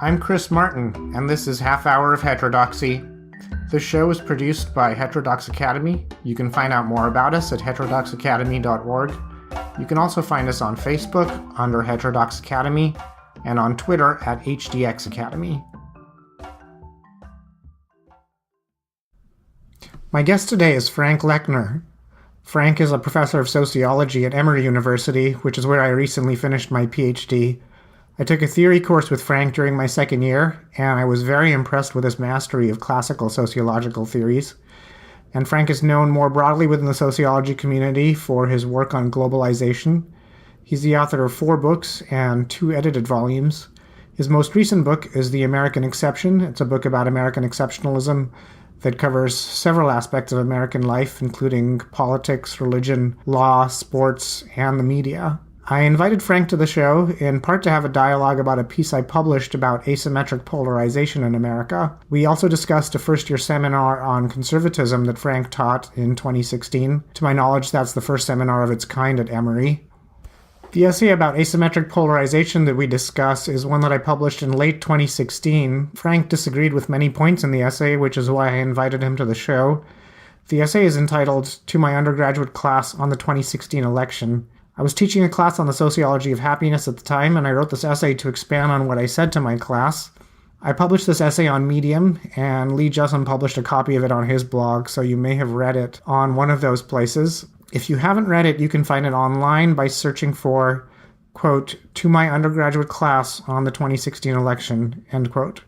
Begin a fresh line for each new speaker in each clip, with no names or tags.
I'm Chris Martin, and this is Half Hour of Heterodoxy. This show is produced by Heterodox Academy. You can find out more about us at heterodoxacademy.org. You can also find us on Facebook under Heterodox Academy and on Twitter at HDX Academy. My guest today is Frank Lechner. Frank is a professor of sociology at Emory University, which is where I recently finished my PhD. I took a theory course with Frank during my second year, and I was very impressed with his mastery of classical sociological theories. And Frank is known more broadly within the sociology community for his work on globalization. He's the author of 4 books and 2 edited volumes. His most recent book is The American Exception. It's a book about American exceptionalism that covers several aspects of American life, including politics, religion, law, sports, and the media. I invited Frank to the show in part to have a dialogue about a piece I published about asymmetric polarization in America. We also discussed a first-year seminar on conservatism that Frank taught in 2016. To my knowledge, that's the first seminar of its kind at Emory. The essay about asymmetric polarization that we discuss is one that I published in late 2016. Frank disagreed with many points in the essay, which is why I invited him to the show. The essay is entitled To My Undergraduate Class on the 2016 Election. I was teaching a class on the sociology of happiness at the time, and I wrote this essay to expand on what I said to my class. I published this essay on Medium, and Lee Jussom published a copy of it on his blog, so you may have read it on one of those places. If you haven't read it, you can find it online by searching for, quote, To My Undergraduate Class on the 2016 Election, end quote.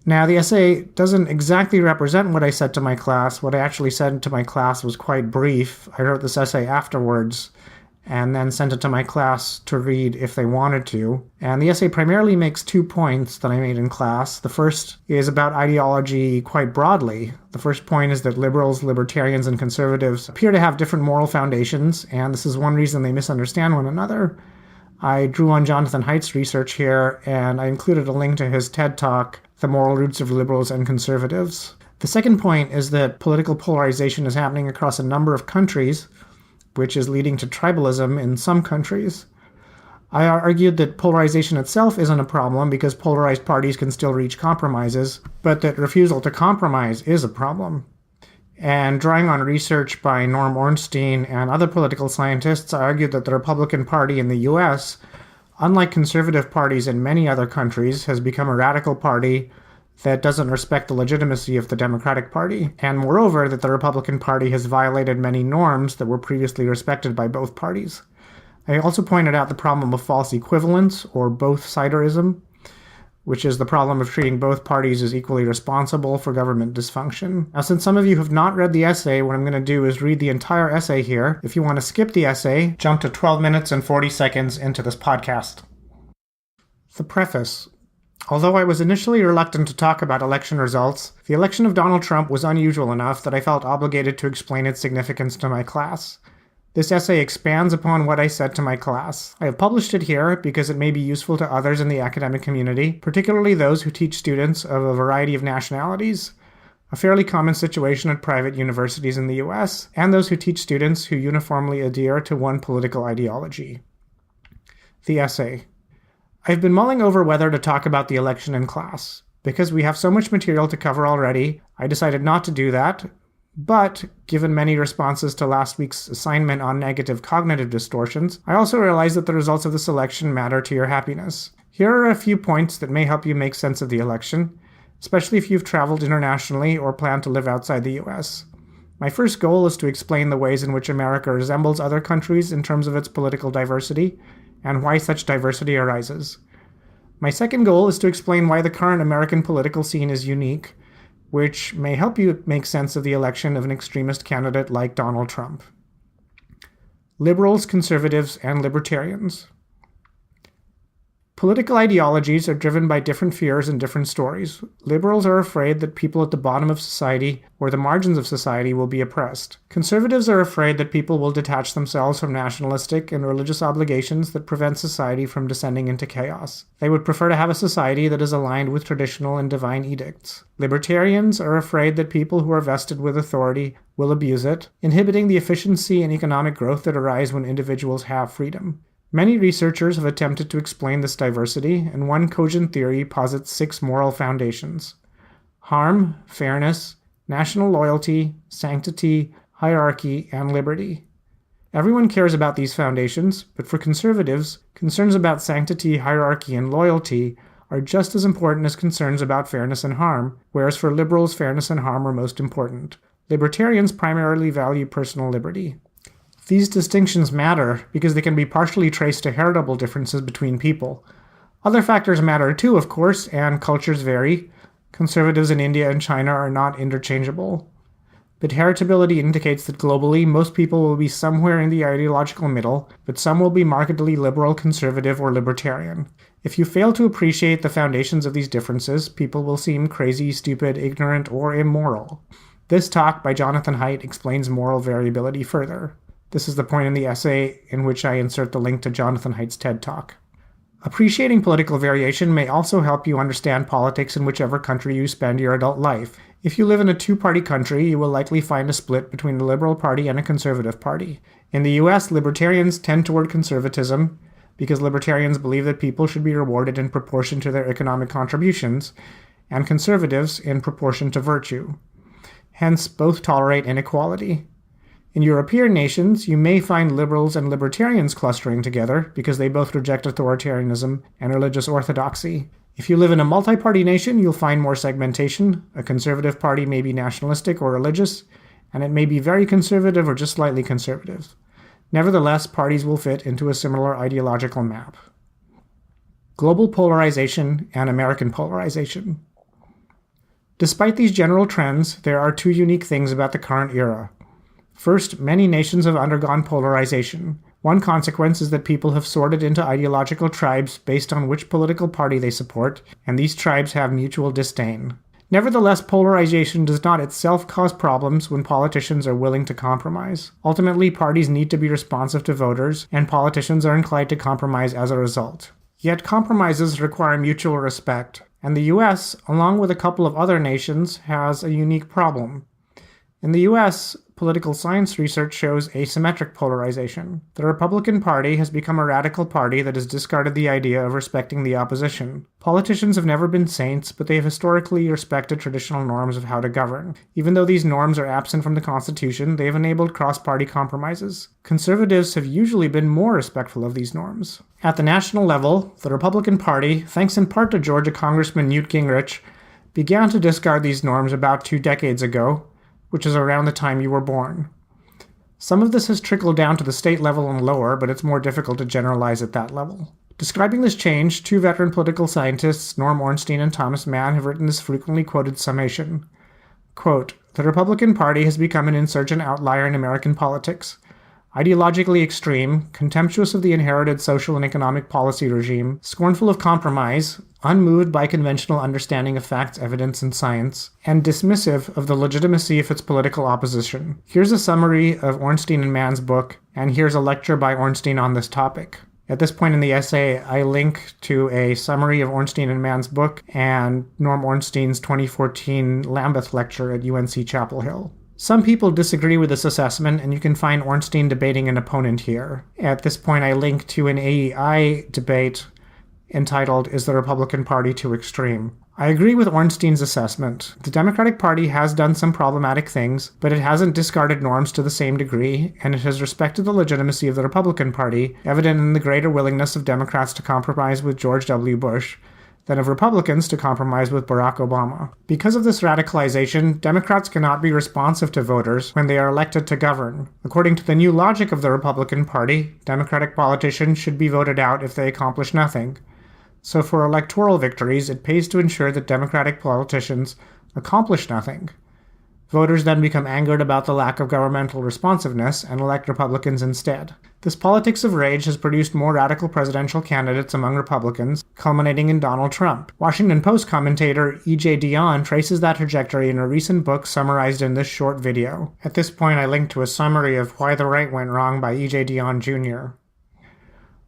Now, the essay doesn't exactly represent what I said to my class. What I actually said to my class was quite brief. I wrote this essay afterwards and then sent it to my class to read if they wanted to. And the essay primarily makes 2 points that I made in class. The first is about ideology quite broadly. The first point is that liberals, libertarians, and conservatives appear to have different moral foundations, and this is one reason they misunderstand one another. I drew on Jonathan Haidt's research here, and I included a link to his TED Talk, The Moral Roots of Liberals and Conservatives. The second point is that political polarization is happening across a number of countries, which is leading to tribalism in some countries. I argued that polarization itself isn't a problem because polarized parties can still reach compromises, but that refusal to compromise is a problem. And drawing on research by Norm Ornstein and other political scientists, I argued that the Republican Party in the US, unlike conservative parties in many other countries, has become a radical party that doesn't respect the legitimacy of the Democratic Party, and moreover, that the Republican Party has violated many norms that were previously respected by both parties. I also pointed out the problem of false equivalence, or both-siderism, which is the problem of treating both parties as equally responsible for government dysfunction. Now, since some of you have not read the essay, what I'm going to do is read the entire essay here. If you want to skip the essay, jump to 12 minutes and 40 seconds into this podcast. The preface. Although I was initially reluctant to talk about election results, the election of Donald Trump was unusual enough that I felt obligated to explain its significance to my class. This essay expands upon what I said to my class. I have published it here because it may be useful to others in the academic community, particularly those who teach students of a variety of nationalities, a fairly common situation at private universities in the US, and those who teach students who uniformly adhere to one political ideology. The essay. I've been mulling over whether to talk about the election in class. Because we have so much material to cover already, I decided not to do that, but given many responses to last week's assignment on negative cognitive distortions, I also realized that the results of this election matter to your happiness. Here are a few points that may help you make sense of the election, especially if you've traveled internationally or plan to live outside the US. My first goal is to explain the ways in which America resembles other countries in terms of its political diversity, and why such diversity arises. My second goal is to explain why the current American political scene is unique, which may help you make sense of the election of an extremist candidate like Donald Trump. Liberals, conservatives, and libertarians. Political ideologies are driven by different fears and different stories. Liberals are afraid that people at the bottom of society, or the margins of society, will be oppressed. Conservatives are afraid that people will detach themselves from nationalistic and religious obligations that prevent society from descending into chaos. They would prefer to have a society that is aligned with traditional and divine edicts. Libertarians are afraid that people who are vested with authority will abuse it, inhibiting the efficiency and economic growth that arise when individuals have freedom. Many researchers have attempted to explain this diversity, and one cogent theory posits 6 moral foundations: harm, fairness, national loyalty, sanctity, hierarchy, and liberty. Everyone cares about these foundations, but for conservatives, concerns about sanctity, hierarchy, and loyalty are just as important as concerns about fairness and harm, whereas for liberals, fairness and harm are most important. Libertarians primarily value personal liberty. These distinctions matter because they can be partially traced to heritable differences between people. Other factors matter too, of course, and cultures vary. Conservatives in India and China are not interchangeable. But heritability indicates that globally, most people will be somewhere in the ideological middle, but some will be markedly liberal, conservative, or libertarian. If you fail to appreciate the foundations of these differences, people will seem crazy, stupid, ignorant, or immoral. This talk by Jonathan Haidt explains moral variability further. This is the point in the essay in which I insert the link to Jonathan Haidt's TED Talk. Appreciating political variation may also help you understand politics in whichever country you spend your adult life. If you live in a 2-party country, you will likely find a split between a liberal party and a conservative party. In the US, libertarians tend toward conservatism because libertarians believe that people should be rewarded in proportion to their economic contributions, and conservatives in proportion to virtue. Hence, both tolerate inequality. In European nations, you may find liberals and libertarians clustering together because they both reject authoritarianism and religious orthodoxy. If you live in a multi-party nation, you'll find more segmentation. A conservative party may be nationalistic or religious, and it may be very conservative or just slightly conservative. Nevertheless, parties will fit into a similar ideological map. Global polarization and American polarization. Despite these general trends, there are 2 unique things about the current era. First, many nations have undergone polarization. One consequence is that people have sorted into ideological tribes based on which political party they support, and these tribes have mutual disdain. Nevertheless, polarization does not itself cause problems when politicians are willing to compromise. Ultimately, parties need to be responsive to voters, and politicians are inclined to compromise as a result. Yet compromises require mutual respect, and the US, along with a couple of other nations, has a unique problem. In the US, political science research shows asymmetric polarization. The Republican Party has become a radical party that has discarded the idea of respecting the opposition. Politicians have never been saints, but they have historically respected traditional norms of how to govern. Even though these norms are absent from the Constitution, they have enabled cross-party compromises. Conservatives have usually been more respectful of these norms. At the national level, the Republican Party, thanks in part to Georgia Congressman Newt Gingrich, began to discard these norms about 2 decades ago, which is around the time you were born. Some of this has trickled down to the state level and lower, but it's more difficult to generalize at that level. Describing this change, 2 veteran political scientists, Norm Ornstein and Thomas Mann, have written this frequently quoted summation. Quote, "The Republican Party has become an insurgent outlier in American politics. Ideologically extreme, contemptuous of the inherited social and economic policy regime, scornful of compromise, unmoved by conventional understanding of facts, evidence, and science, and dismissive of the legitimacy of its political opposition." Here's a summary of Ornstein and Mann's book, and here's a lecture by Ornstein on this topic. At this point in the essay, I link to a summary of Ornstein and Mann's book and Norm Ornstein's 2014 Lambeth lecture at UNC Chapel Hill. Some people disagree with this assessment, and you can find Ornstein debating an opponent here. At this point, I link to an AEI debate entitled, "Is the Republican Party Too Extreme?" I agree with Ornstein's assessment. The Democratic Party has done some problematic things, but it hasn't discarded norms to the same degree, and it has respected the legitimacy of the Republican Party, evident in the greater willingness of Democrats to compromise with George W. Bush than of Republicans to compromise with Barack Obama. Because of this radicalization, Democrats cannot be responsive to voters when they are elected to govern. According to the new logic of the Republican Party, Democratic politicians should be voted out if they accomplish nothing. So for electoral victories, it pays to ensure that Democratic politicians accomplish nothing. Voters then become angered about the lack of governmental responsiveness and elect Republicans instead. This politics of rage has produced more radical presidential candidates among Republicans, culminating in Donald Trump. Washington Post commentator E.J. Dionne traces that trajectory in a recent book summarized in this short video. At this point, I link to a summary of Why the Right Went Wrong by E.J. Dionne Jr.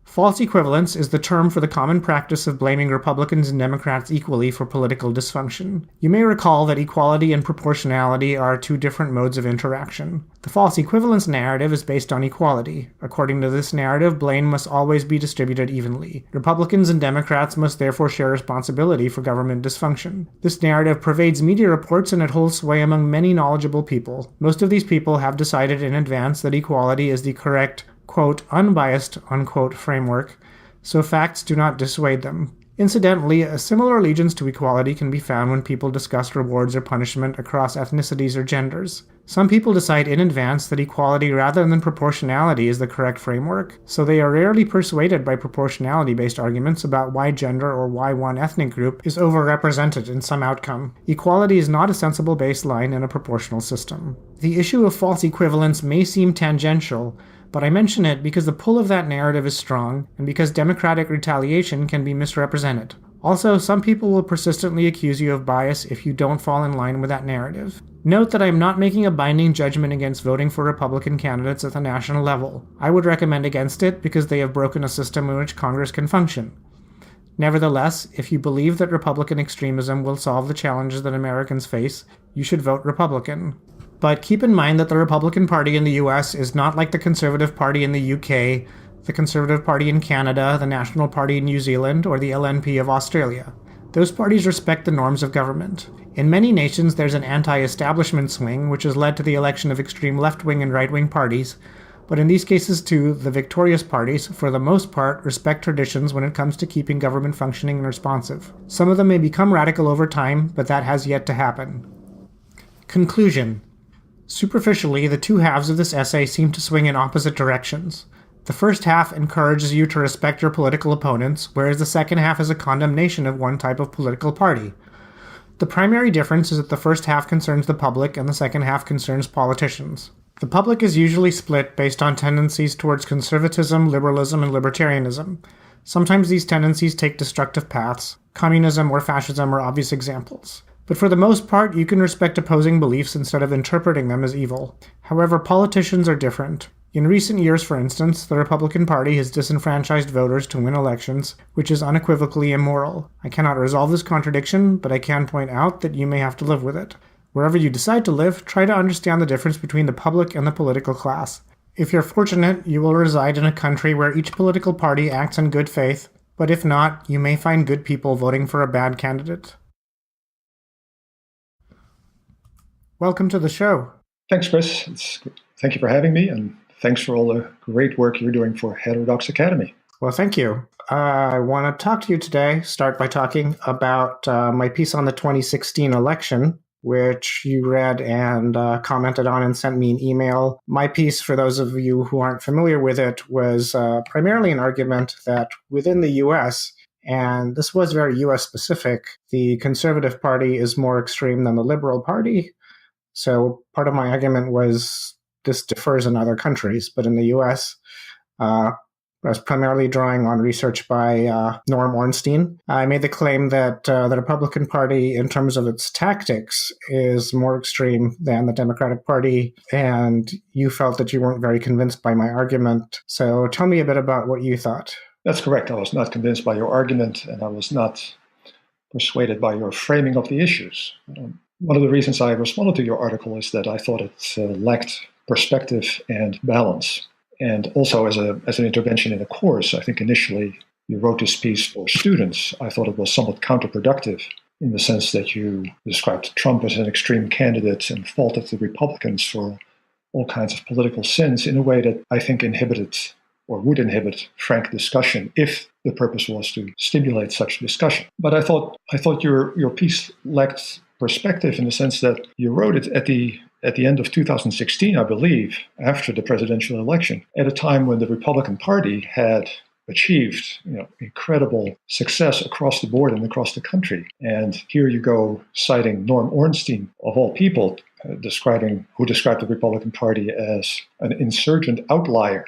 False equivalence is the term for the common practice of blaming Republicans and Democrats equally for political dysfunction. You may recall that equality and proportionality are two different modes of interaction. The false equivalence narrative is based on equality. According to this narrative, blame must always be distributed evenly. Republicans and Democrats must therefore share responsibility for government dysfunction. This narrative pervades media reports and it holds sway among many knowledgeable people. Most of these people have decided in advance that equality is the correct, quote, unbiased, unquote, framework, so facts do not dissuade them. Incidentally, a similar allegiance to equality can be found when people discuss rewards or punishment across ethnicities or genders. Some people decide in advance that equality rather than proportionality is the correct framework, so they are rarely persuaded by proportionality-based arguments about why gender or why one ethnic group is overrepresented in some outcome. Equality is not a sensible baseline in a proportional system. The issue of false equivalence may seem tangential, but I mention it because the pull of that narrative is strong, and because democratic retaliation can be misrepresented. Also, some people will persistently accuse you of bias if you don't fall in line with that narrative. Note that I am not making a binding judgment against voting for Republican candidates at the national level. I would recommend against it because they have broken a system in which Congress can function. Nevertheless, if you believe that Republican extremism will solve the challenges that Americans face, you should vote Republican. But keep in mind that the Republican Party in the US is not like the Conservative Party in the UK, the Conservative Party in Canada, the National Party in New Zealand, or the LNP of Australia. Those parties respect the norms of government. In many nations, there's an anti-establishment swing, which has led to the election of extreme left-wing and right-wing parties, but in these cases too, the victorious parties, for the most part, respect traditions when it comes to keeping government functioning and responsive. Some of them may become radical over time, but that has yet to happen. Conclusion. Superficially, the two halves of this essay seem to swing in opposite directions. The first half encourages you to respect your political opponents, whereas the second half is a condemnation of one type of political party. The primary difference is that the first half concerns the public and the second half concerns politicians. The public is usually split based on tendencies towards conservatism, liberalism, and libertarianism. Sometimes these tendencies take destructive paths. Communism or fascism are obvious examples. But for the most part, you can respect opposing beliefs instead of interpreting them as evil. However, politicians are different. In recent years, for instance, the Republican Party has disenfranchised voters to win elections, which is unequivocally immoral. I cannot resolve this contradiction, but I can point out that you may have to live with it. Wherever you decide to live, try to understand the difference between the public and the political class. If you're fortunate, you will reside in a country where each political party acts in good faith, but if not, you may find good people voting for a bad candidate. Welcome to the show.
Thanks, Chris. Thank you for having me, and thanks for all the great work you're doing for Heterodox Academy.
Well, thank you. I want to talk to you today, start by talking about my piece on the 2016 election, which you read and commented on and sent me an email. My piece, for those of you who aren't familiar with it, was primarily an argument that within the U.S., and this was very U.S. specific, the Conservative Party is more extreme than the Liberal Party. So part of my argument was this differs in other countries, but in the U.S., I was primarily drawing on research by Norm Ornstein. I made the claim that the Republican Party, in terms of its tactics, is more extreme than the Democratic Party, and you felt that you weren't very convinced by my argument. So tell me a bit about what you thought.
That's correct. I was not convinced by your argument, and I was not persuaded by your framing of the issues. One of the reasons I responded to your article is that I thought it lacked perspective and balance. And also as an intervention in a course, I think initially you wrote this piece for students. I thought it was somewhat counterproductive in the sense that you described Trump as an extreme candidate and faulted the Republicans for all kinds of political sins in a way that I think inhibited or would inhibit frank discussion if the purpose was to stimulate such discussion. But I thought your piece lacked perspective in the sense that you wrote it at the end of 2016, I believe, after the presidential election, at a time when the Republican Party had achieved incredible success across the board and across the country. And here you go citing Norm Ornstein, of all people, who described the Republican Party as an insurgent outlier,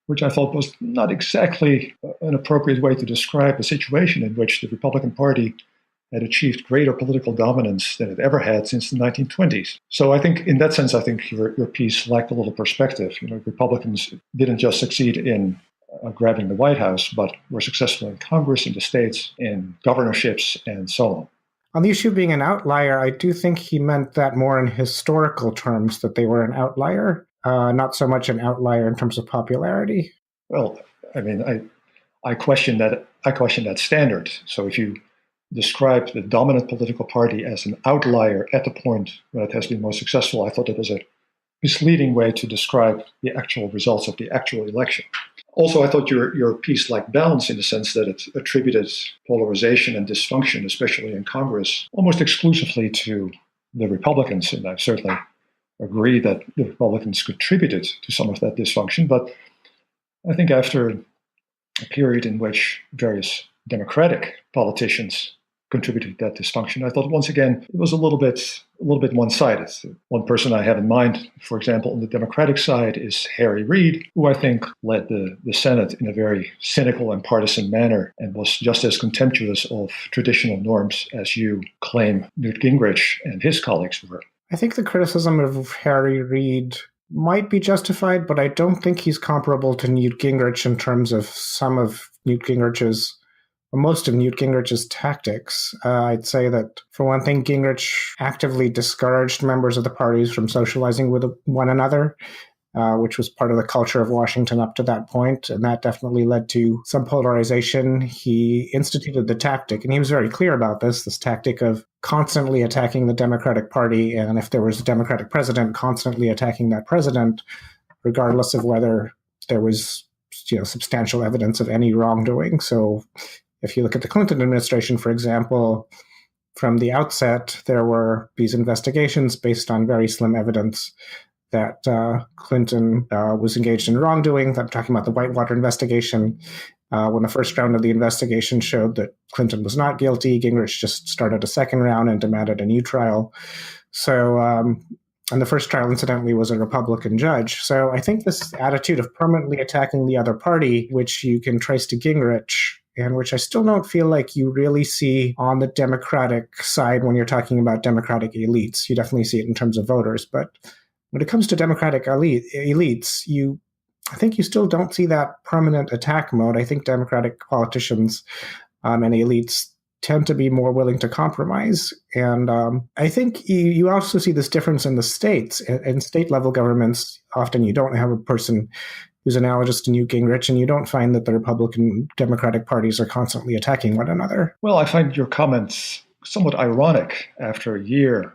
which I thought was not exactly an appropriate way to describe a situation in which the Republican Party had achieved greater political dominance than it ever had since the 1920s. So I think, in that sense, your piece lacked a little perspective. Republicans didn't just succeed in grabbing the White House, but were successful in Congress, in the states, in governorships, and so on.
On the issue of being an outlier, I do think he meant that more in historical terms, that they were an outlier, not so much an outlier in terms of popularity.
Well, I mean, I question that. I question that standard. So if you describe the dominant political party as an outlier at the point when it has been most successful, I thought it was a misleading way to describe the actual results of the actual election. Also, I thought your piece lacked balance in the sense that it attributed polarization and dysfunction, especially in Congress, almost exclusively to the Republicans. And I certainly agree that the Republicans contributed to some of that dysfunction. But I think after a period in which various Democratic politicians contributed to that dysfunction, I thought once again it was a little bit one-sided. One person I have in mind, for example, on the Democratic side is Harry Reid, who I think led the Senate in a very cynical and partisan manner and was just as contemptuous of traditional norms as you claim Newt Gingrich and his colleagues were.
I think the criticism of Harry Reid might be justified, but I don't think he's comparable to Newt Gingrich in terms of most of Newt Gingrich's tactics. I'd say that, for one thing, Gingrich actively discouraged members of the parties from socializing with one another, which was part of the culture of Washington up to that point, and that definitely led to some polarization. He instituted the tactic, and he was very clear about this tactic of constantly attacking the Democratic Party, and if there was a Democratic president, constantly attacking that president, regardless of whether there was substantial evidence of any wrongdoing. So if you look at the Clinton administration, for example, from the outset, there were these investigations based on very slim evidence that Clinton was engaged in wrongdoing. I'm talking about the Whitewater investigation. When the first round of the investigation showed that Clinton was not guilty, Gingrich just started a second round and demanded a new trial. So, and the first trial, incidentally, was a Republican judge. So I think this attitude of permanently attacking the other party, which you can trace to Gingrich, and which I still don't feel like you really see on the Democratic side when you're talking about Democratic elites. You definitely see it in terms of voters. But when it comes to Democratic elites, I think you still don't see that permanent attack mode. I think Democratic politicians and elites tend to be more willing to compromise. And I think you also see this difference in the states. In state-level governments, often you don't have a person who's analogous to Newt Gingrich, and you don't find that the Republican Democratic parties are constantly attacking one another.
Well, I find your comments somewhat ironic after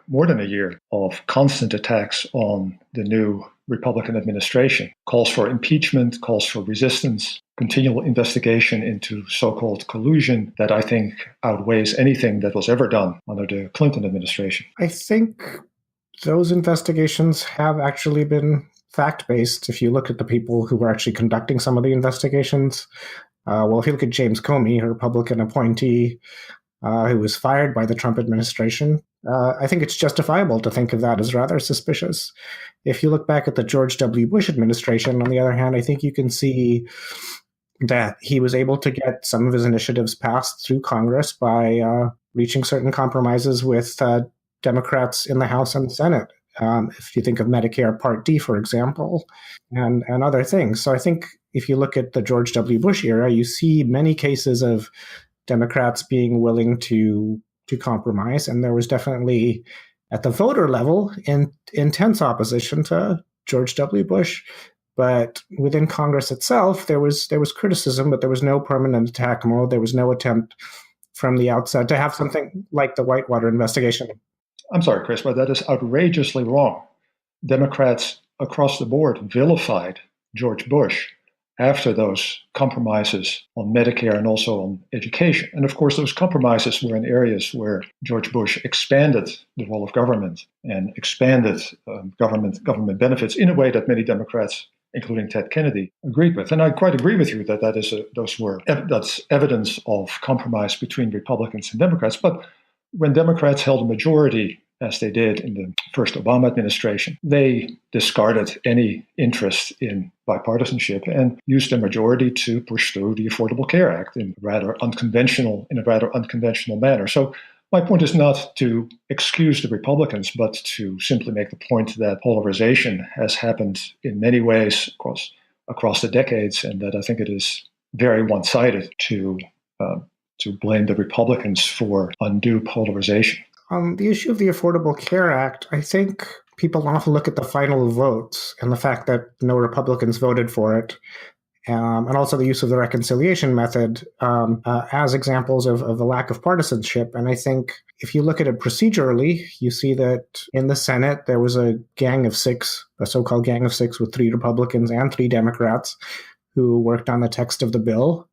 more than a year, of constant attacks on the new Republican administration. Calls for impeachment, calls for resistance, continual investigation into so-called collusion that I think outweighs anything that was ever done under the Clinton administration.
I think those investigations have actually been fact-based. If you look at the people who were actually conducting some of the investigations, if you look at James Comey, a Republican appointee who was fired by the Trump administration, I think it's justifiable to think of that as rather suspicious. If you look back at the George W. Bush administration, on the other hand, I think you can see that he was able to get some of his initiatives passed through Congress by reaching certain compromises with Democrats in the House and the Senate. If you think of Medicare Part D, for example, and other things. So I think if you look at the George W. Bush era, you see many cases of Democrats being willing to compromise. And there was definitely, at the voter level, intense opposition to George W. Bush. But within Congress itself, there was criticism, but there was no permanent attack mode. There was no attempt from the outset to have something like the Whitewater investigation.
I'm sorry, Chris, but that is outrageously wrong. Democrats across the board vilified George Bush after those compromises on Medicare and also on education. And of course, those compromises were in areas where George Bush expanded the role of government and expanded government benefits in a way that many Democrats, including Ted Kennedy, agreed with. And I quite agree with you that that's evidence of compromise between Republicans and Democrats. But when Democrats held a majority, as they did in the first Obama administration, they discarded any interest in bipartisanship and used their majority to push through the Affordable Care Act in a rather unconventional manner. So my point is not to excuse the Republicans, but to simply make the point that polarization has happened in many ways across the decades, and that I think it is very one-sided to blame the Republicans for undue polarization.
On the issue of the Affordable Care Act, I think people often look at the final votes and the fact that no Republicans voted for it, and also the use of the reconciliation method as examples of a lack of partisanship. And I think if you look at it procedurally, you see that in the Senate, there was a gang of six, a so-called gang of six with 3 Republicans and 3 Democrats who worked on the text of the bill.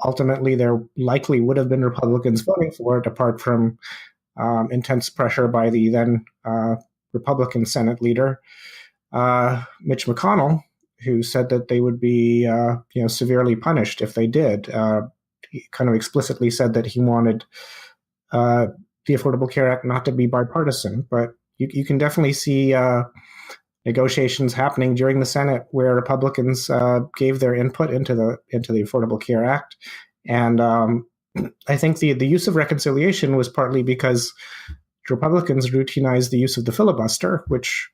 Ultimately, there likely would have been Republicans voting for it, apart from intense pressure by the then Republican Senate leader, Mitch McConnell, who said that they would be severely punished if they did. He kind of explicitly said that he wanted the Affordable Care Act not to be bipartisan, but you can definitely see negotiations happening during the Senate where Republicans gave their input into the Affordable Care Act. And I think the use of reconciliation was partly because Republicans routinized the use of the filibuster, which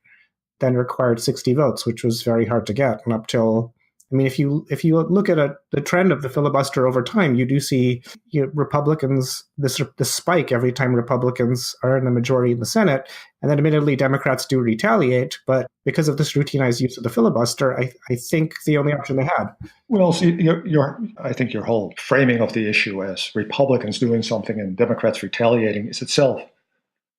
then required 60 votes, which was very hard to get. And up till, I mean, if you look at the trend of the filibuster over time, you do see Republicans, this spike every time Republicans are in the majority in the Senate. And then admittedly, Democrats do retaliate. But because of this routinized use of the filibuster, I think the only option they had.
Well, see, I think your whole framing of the issue as Republicans doing something and Democrats retaliating is itself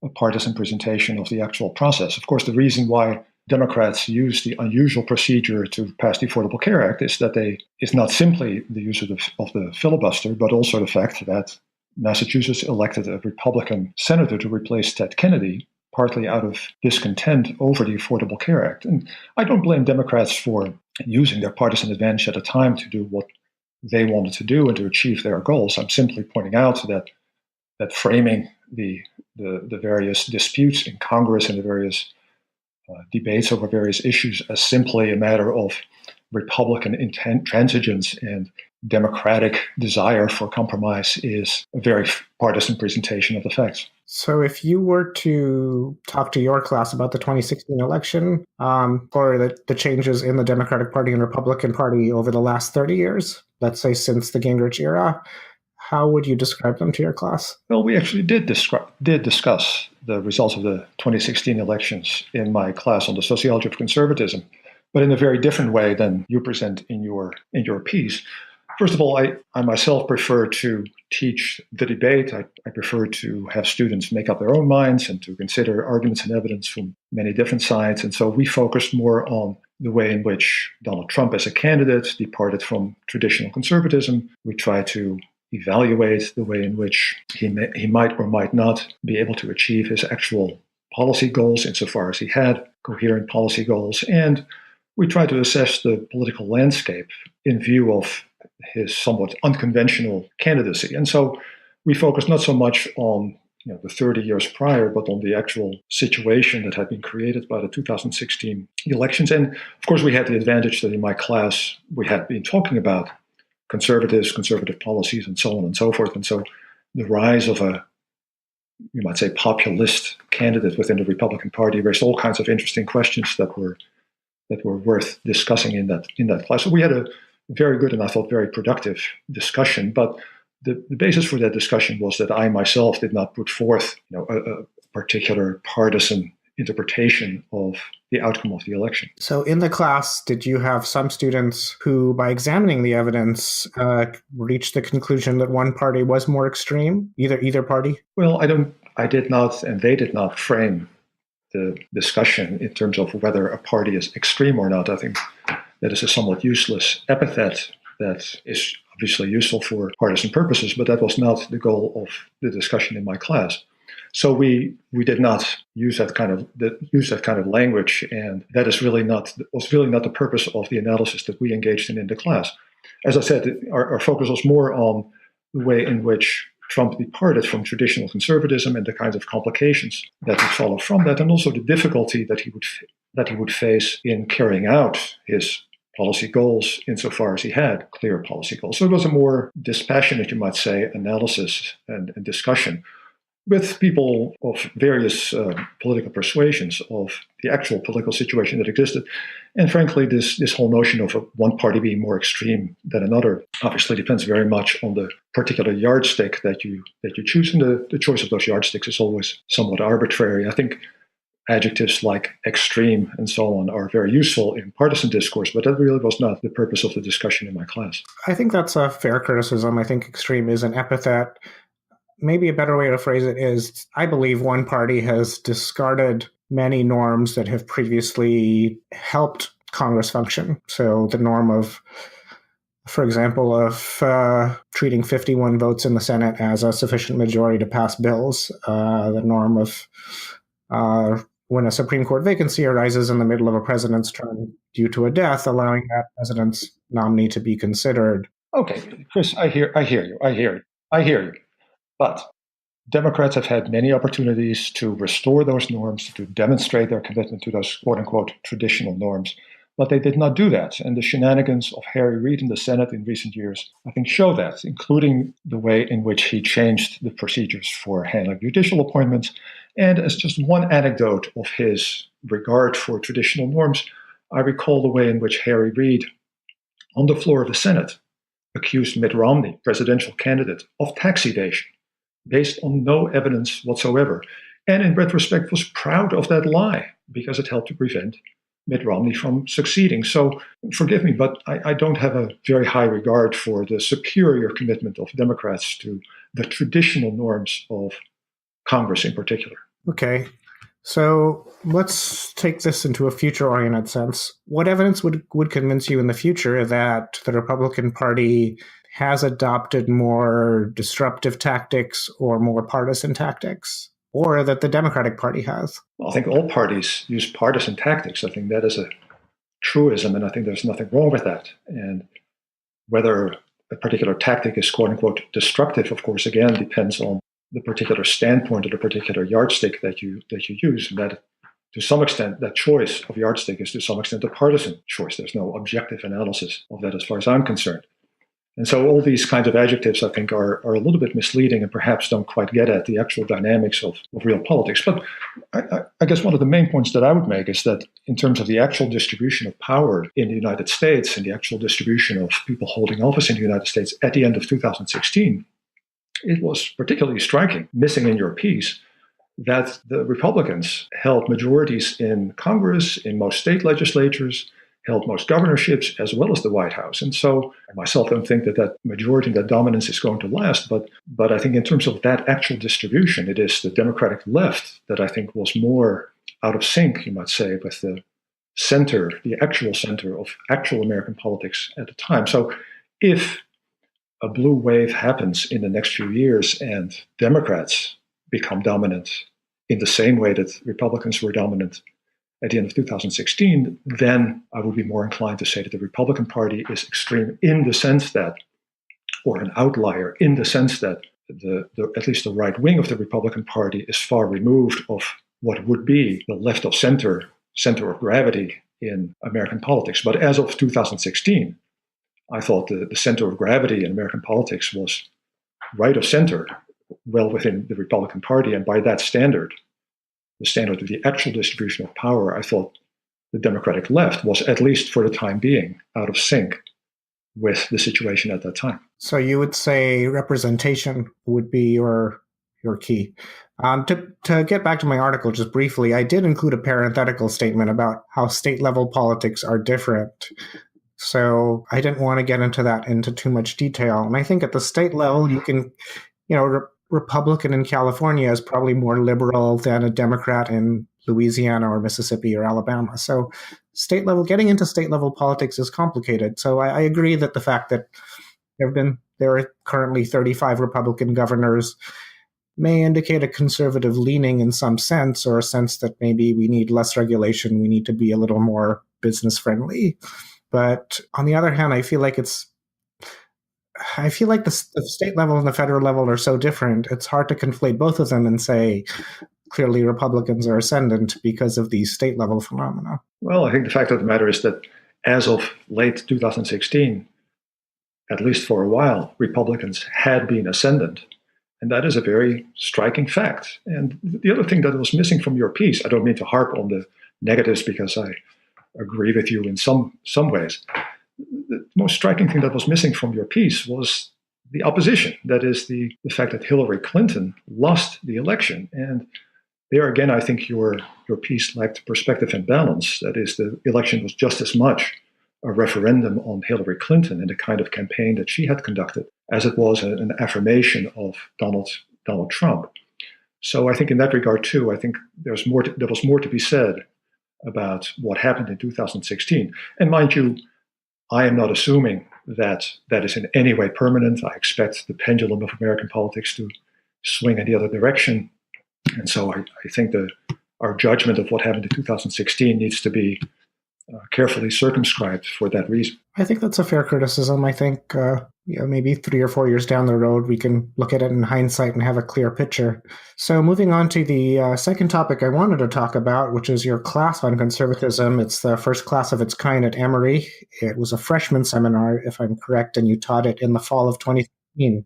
a partisan presentation of the actual process. Of course, the reason why Democrats use the unusual procedure to pass the Affordable Care Act is not simply the use of the filibuster, but also the fact that Massachusetts elected a Republican senator to replace Ted Kennedy, partly out of discontent over the Affordable Care Act. And I don't blame Democrats for using their partisan advantage at a time to do what they wanted to do and to achieve their goals. I'm simply pointing out that framing the various disputes in Congress and the various debates over various issues as simply a matter of Republican intransigence and Democratic desire for compromise is a very partisan presentation of the facts.
So if you were to talk to your class about the 2016 election or the changes in the Democratic Party and Republican Party over the last 30 years, let's say since the Gingrich era, how would you describe them to your class?
Well, we actually did discuss the results of the 2016 elections in my class on the sociology of conservatism, but in a very different way than you present in your piece. First of all, I myself prefer to teach the debate. I prefer to have students make up their own minds and to consider arguments and evidence from many different sides. And so we focused more on the way in which Donald Trump as a candidate departed from traditional conservatism. We try to evaluate the way in which he might or might not be able to achieve his actual policy goals insofar as he had coherent policy goals. And we try to assess the political landscape in view of his somewhat unconventional candidacy. And so we focus not so much on the 30 years prior, but on the actual situation that had been created by the 2016 elections. And of course, we had the advantage that in my class, we had been talking about conservatives, conservative policies, and so on and so forth. And so the rise of you might say, populist candidate within the Republican Party raised all kinds of interesting questions that were worth discussing in that class. So we had a very good and I thought very productive discussion. But the basis for that discussion was that I myself did not put forth a particular partisan interpretation of the outcome of the election.
So in the class, did you have some students who, by examining the evidence, reached the conclusion that one party was more extreme, either party?
Well, I did not, and they did not frame the discussion in terms of whether a party is extreme or not. I think that is a somewhat useless epithet that is obviously useful for partisan purposes, but that was not the goal of the discussion in my class. So we did not use that kind of language, and that was really not the purpose of the analysis that we engaged in the class. As I said, our focus was more on the way in which Trump departed from traditional conservatism and the kinds of complications that would follow from that, and also the difficulty that he would face in carrying out his policy goals insofar as he had clear policy goals. So it was a more dispassionate, you might say, analysis and discussion with people of various political persuasions of the actual political situation that existed. And frankly, this whole notion of one party being more extreme than another obviously depends very much on the particular yardstick that you choose. And the choice of those yardsticks is always somewhat arbitrary. I think adjectives like extreme and so on are very useful in partisan discourse, but that really was not the purpose of the discussion in my class.
I think that's a fair criticism. I think extreme is an epithet. Maybe a better way to phrase it is, I believe one party has discarded many norms that have previously helped Congress function. So the norm of, for example, of treating 51 votes in the Senate as a sufficient majority to pass bills, the norm of when a Supreme Court vacancy arises in the middle of a president's term due to a death, allowing that president's nominee to be considered.
Okay, Chris, I hear you. But Democrats have had many opportunities to restore those norms, to demonstrate their commitment to those quote-unquote traditional norms, but they did not do that. And the shenanigans of Harry Reid in the Senate in recent years, I think, show that, including the way in which he changed the procedures for handling judicial appointments. And as just one anecdote of his regard for traditional norms, I recall the way in which Harry Reid, on the floor of the Senate, accused Mitt Romney, presidential candidate, of tax evasion, based on no evidence whatsoever. And in retrospect, was proud of that lie because it helped to prevent Mitt Romney from succeeding. So forgive me, but I don't have a very high regard for the superior commitment of Democrats to the traditional norms of Congress in particular.
Okay. So let's take this into a future-oriented sense. What evidence would convince you in the future that the Republican Party has adopted more disruptive tactics or more partisan tactics, or that the Democratic Party has?
Well, I think all parties use partisan tactics. I think that is a truism, and I think there's nothing wrong with that. And whether a particular tactic is quote-unquote destructive, of course, again, depends on the particular standpoint or the particular yardstick that you use. And that, to some extent, that choice of yardstick is to some extent a partisan choice. There's no objective analysis of that as far as I'm concerned. And so all these kinds of adjectives, I think, are a little bit misleading and perhaps don't quite get at the actual dynamics of real politics. But I guess one of the main points that I would make is that in terms of the actual distribution of power in the United States and the actual distribution of people holding office in the United States at the end of 2016, it was particularly striking, missing in your piece, that the Republicans held majorities in Congress, in most state legislatures, held most governorships, as well as the White House. And so I myself don't think that majority, that dominance is going to last. But I think in terms of that actual distribution, it is the Democratic left that I think was more out of sync, you might say, with the center, the actual center of actual American politics at the time. So if a blue wave happens in the next few years and Democrats become dominant in the same way that Republicans were dominant at the end of 2016, then I would be more inclined to say that the Republican Party is extreme in the sense that, or an outlier in the sense that at least the right wing of the Republican Party is far removed of what would be the left of center of gravity in American politics. But as of 2016, I thought the center of gravity in American politics was right of center, well within the Republican Party. And by that standard, the standard of the actual distribution of power, I thought the Democratic left was, at least for the time being, out of sync with the situation at that time.
So you would say representation would be your key. To get back to my article just briefly, I did include a parenthetical statement about how state-level politics are different. So I didn't want to get into too much detail. And I think at the state level, you can, Republican in California is probably more liberal than a Democrat in Louisiana or Mississippi or Alabama. So getting into state level politics is complicated. So I agree that the fact that there are currently 35 Republican governors may indicate a conservative leaning in some sense, or a sense that maybe we need less regulation, we need to be a little more business friendly. But on the other hand, I feel like the state level and the federal level are so different. It's hard to conflate both of them and say clearly Republicans are ascendant because of these state level phenomena.
Well, I think the fact of the matter is that as of late 2016, at least for a while, Republicans had been ascendant. And that is a very striking fact. And the other thing that was missing from your piece, I don't mean to harp on the negatives because I agree with you in some ways. The most striking thing that was missing from your piece was the opposition. That is the fact that Hillary Clinton lost the election. And there again, I think your piece lacked perspective and balance. That is, the election was just as much a referendum on Hillary Clinton and the kind of campaign that she had conducted as it was an affirmation of Donald Trump. So I think in that regard too, I think there was more to be said about what happened in 2016. And mind you, I am not assuming that is in any way permanent. I expect the pendulum of American politics to swing in the other direction. And so I think that our judgment of what happened in 2016 needs to be carefully circumscribed for that reason.
I think that's a fair criticism. I think maybe 3 or 4 years down the road, we can look at it in hindsight and have a clear picture. So moving on to the second topic I wanted to talk about, which is your class on conservatism. It's the first class of its kind at Emory. It was a freshman seminar, if I'm correct, and you taught it in the fall of 2015.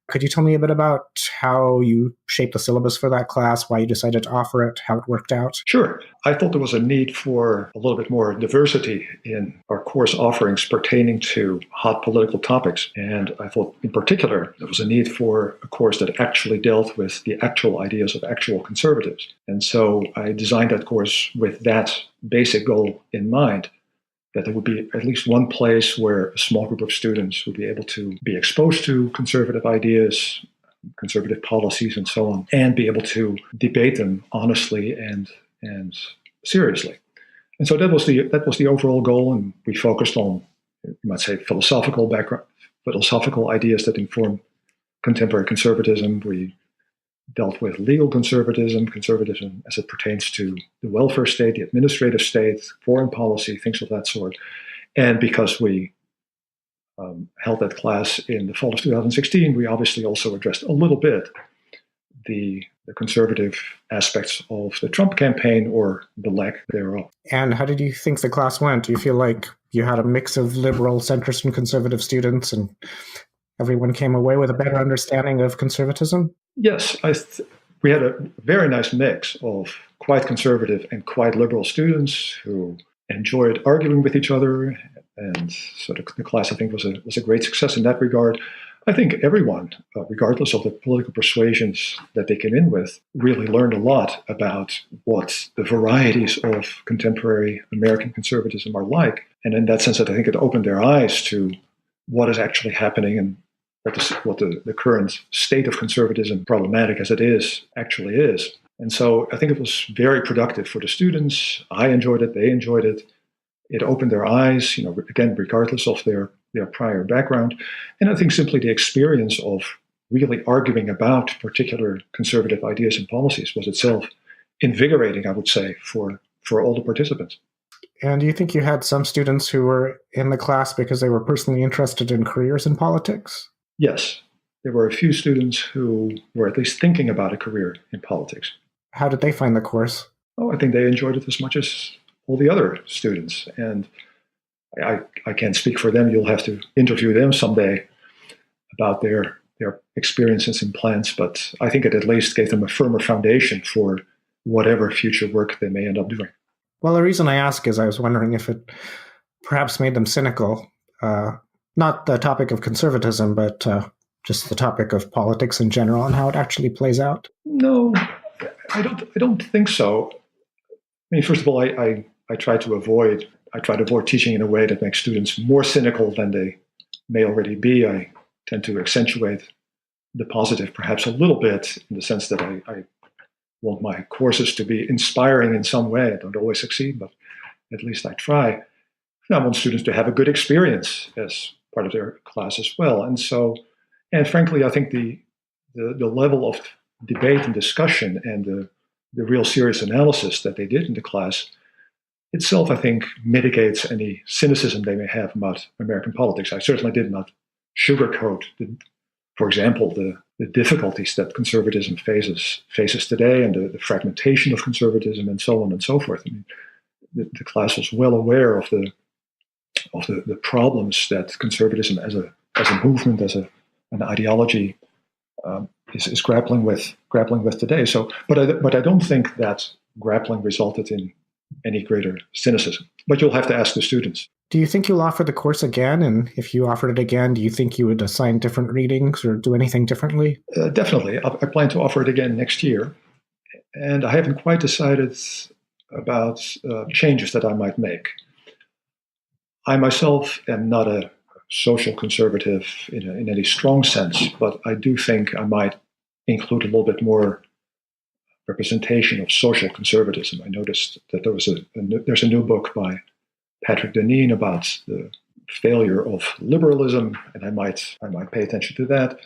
Could you tell me a bit about how you shaped the syllabus for that class, why you decided to offer it, how it worked out?
Sure. I thought there was a need for a little bit more diversity in our course offerings pertaining to hot political topics. And I thought in particular, there was a need for a course that actually dealt with the actual ideas of actual conservatives. And so I designed that course with that basic goal in mind, that there would be at least one place where a small group of students would be able to be exposed to conservative ideas, conservative policies, and so on, and be able to debate them honestly and seriously. And so that was the overall goal, and we focused on, you might say, philosophical ideas that inform contemporary conservatism. We dealt with legal conservatism as it pertains to the welfare state, the administrative state, foreign policy, things of that sort. And because we held that class in the fall of 2016, we obviously also addressed a little bit the conservative aspects of the Trump campaign or the lack thereof.
And how did you think the class went? Do you feel like you had a mix of liberal, centrist, and conservative students, and everyone came away with a better understanding of conservatism?
Yes, we had a very nice mix of quite conservative and quite liberal students who enjoyed arguing with each other, and so the class, I think, was a great success in that regard. I think everyone, regardless of the political persuasions that they came in with, really learned a lot about what the varieties of contemporary American conservatism are like. And in that sense, I think it opened their eyes to what is actually happening and what the current state of conservatism, problematic as it is, actually is. And so I think it was very productive for the students. I enjoyed it. They enjoyed it. It opened their eyes, again, regardless of their prior background. And I think simply the experience of really arguing about particular conservative ideas and policies was itself invigorating, I would say, for all the participants.
And do you think you had some students who were in the class because they were personally interested in careers in politics?
Yes, there were a few students who were at least thinking about a career in politics.
How did they find the course?
Oh, I think they enjoyed it as much as all the other students. And I can't speak for them. You'll have to interview them someday about their experiences and plans. But I think it at least gave them a firmer foundation for whatever future work they may end up doing.
Well, the reason I ask is I was wondering if it perhaps made them cynical. Not the topic of conservatism, but just the topic of politics in general and how it actually plays out.
No, I don't think so. I mean, first of all, I try to avoid teaching in a way that makes students more cynical than they may already be. I tend to accentuate the positive perhaps a little bit in the sense that I want my courses to be inspiring in some way. I don't always succeed, but at least I try. And I want students to have a good experience as part of their class as well. And frankly, I think the level of debate and discussion and the real serious analysis that they did in the class itself, I think, mitigates any cynicism they may have about American politics. I certainly did not sugarcoat, for example, the difficulties that conservatism faces today and the fragmentation of conservatism and so on and so forth. I mean, the class was well aware of the problems that conservatism as a movement, as an ideology, is grappling with today. So, but I don't think that grappling resulted in any greater cynicism. But you'll have to ask the students.
Do you think you'll offer the course again? And if you offered it again, do you think you would assign different readings or do anything differently?
Definitely. I plan to offer it again next year. And I haven't quite decided about changes that I might make. I myself am not a social conservative in any strong sense, but I do think I might include a little bit more representation of social conservatism. I noticed that there's a new book by Patrick Deneen about the failure of liberalism, and I might pay attention to that.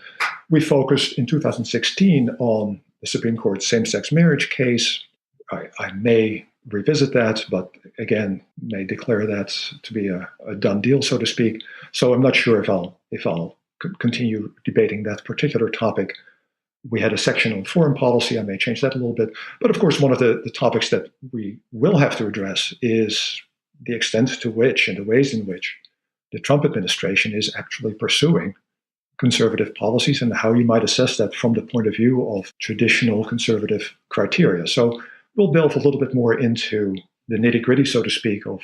We focused in 2016 on the Supreme Court same-sex marriage case. I may revisit that, but again, may declare that to be a done deal, so to speak. So I'm not sure if I'll continue debating that particular topic. We had a section on foreign policy. I may change that a little bit. But of course, one of the topics that we will have to address is the extent to which and the ways in which the Trump administration is actually pursuing conservative policies and how you might assess that from the point of view of traditional conservative criteria. So we'll delve a little bit more into the nitty-gritty, so to speak, of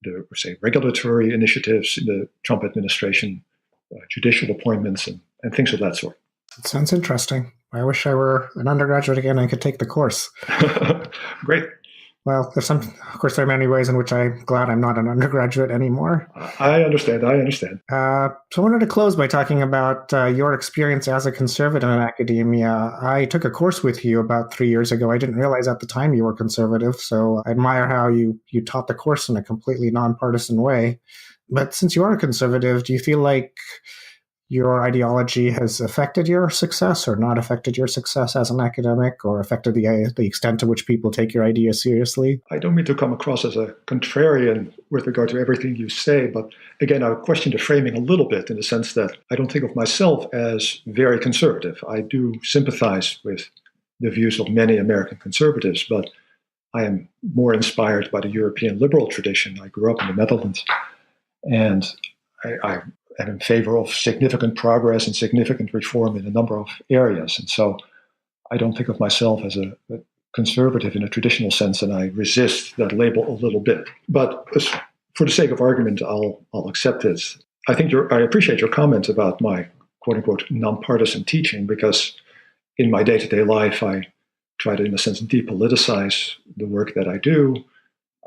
the, say, regulatory initiatives in the Trump administration, judicial appointments, and things of that sort.
It sounds interesting. I wish I were an undergraduate again and could take the course.
Great.
Well, of course, there are many ways in which I'm glad I'm not an undergraduate anymore.
I understand.
So I wanted to close by talking about your experience as a conservative in academia. I took a course with you about 3 years ago. I didn't realize at the time you were conservative, so I admire how you taught the course in a completely nonpartisan way. But since you are a conservative, do you feel like your ideology has affected your success or not affected your success as an academic, or affected the extent to which people take your ideas seriously?
I don't mean to come across as a contrarian with regard to everything you say, but again, I would question the framing a little bit in the sense that I don't think of myself as very conservative. I do sympathize with the views of many American conservatives, but I am more inspired by the European liberal tradition. I grew up in the Netherlands, and I am in favor of significant progress and significant reform in a number of areas. And so I don't think of myself as a conservative in a traditional sense, and I resist that label a little bit. But for the sake of argument, I'll accept it. I appreciate your comment about my quote-unquote nonpartisan teaching, because in my day-to-day life, I try to, in a sense, depoliticize the work that I do.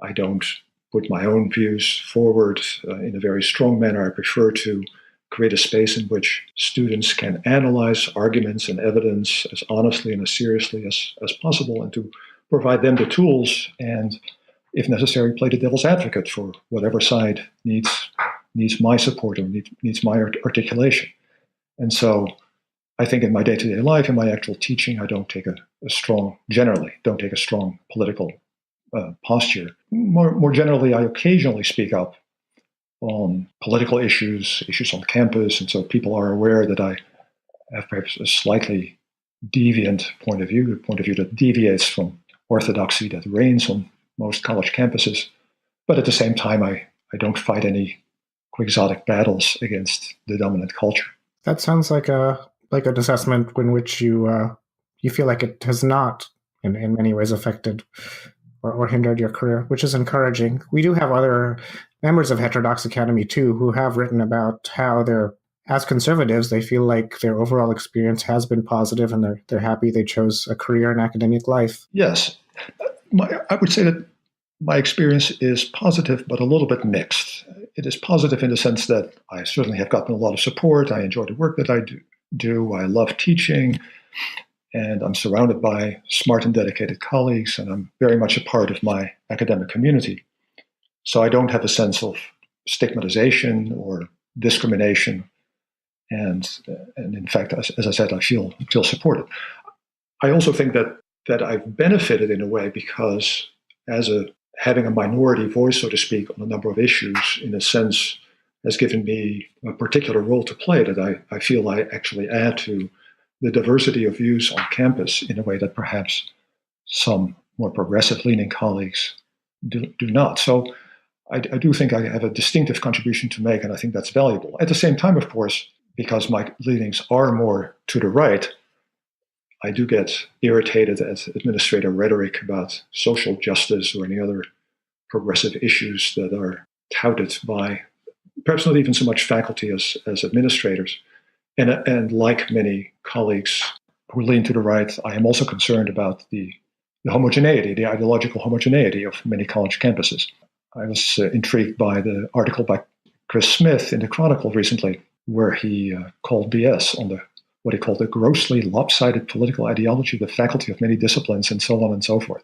I don't put my own views forward in a very strong manner. I prefer to create a space in which students can analyze arguments and evidence as honestly and as seriously as possible, and to provide them the tools and, if necessary, play the devil's advocate for whatever side needs my support or needs my articulation. And so I think in my day-to-day life, in my actual teaching, I don't take a strong political posture. More generally, I occasionally speak up on political issues on campus, and so people are aware that I have perhaps a slightly deviant point of view, a point of view that deviates from orthodoxy that reigns on most college campuses. But at the same time, I don't fight any quixotic battles against the dominant culture.
That sounds like an assessment in which you feel like it has not, in many ways, affected or hindered your career, which is encouraging. We do have other members of Heterodox Academy, too, who have written about how as conservatives, they feel like their overall experience has been positive, and they're happy they chose a career in academic life.
Yes. I would say that my experience is positive, but a little bit mixed. It is positive in the sense that I certainly have gotten a lot of support. I enjoy the work that I do. I love teaching. And I'm surrounded by smart and dedicated colleagues, and I'm very much a part of my academic community. So I don't have a sense of stigmatization or discrimination. And in fact, as I said, I feel supported. I also think that I've benefited in a way because having a minority voice, so to speak, on a number of issues, in a sense, has given me a particular role to play that I feel I actually add to the diversity of views on campus in a way that perhaps some more progressive-leaning colleagues do not. So I do think I have a distinctive contribution to make, and I think that's valuable. At the same time, of course, because my leanings are more to the right, I do get irritated at administrator rhetoric about social justice or any other progressive issues that are touted by perhaps not even so much faculty as administrators. And like many colleagues who lean to the right, I am also concerned about the homogeneity, the ideological homogeneity of many college campuses. I was intrigued by the article by Chris Smith in the Chronicle recently, where he called BS on what he called the grossly lopsided political ideology of the faculty of many disciplines, and so on and so forth.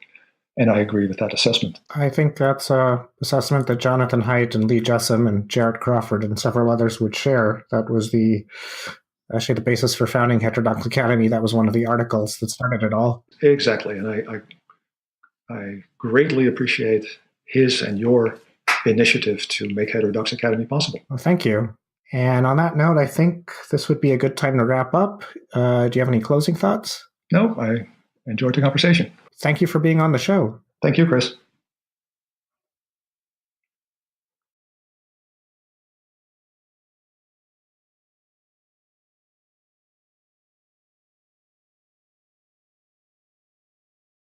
And I agree with that assessment.
I think that's an assessment that Jonathan Haidt and Lee Jessam and Jared Crawford and several others would share. That was actually the basis for founding Heterodox Academy. That was one of the articles that started it all.
Exactly. And I greatly appreciate his and your initiative to make Heterodox Academy possible.
Well, thank you. And on that note, I think this would be a good time to wrap up. Do you have any closing thoughts?
No, I enjoyed the conversation.
Thank you for being on the show.
Thank you, Chris.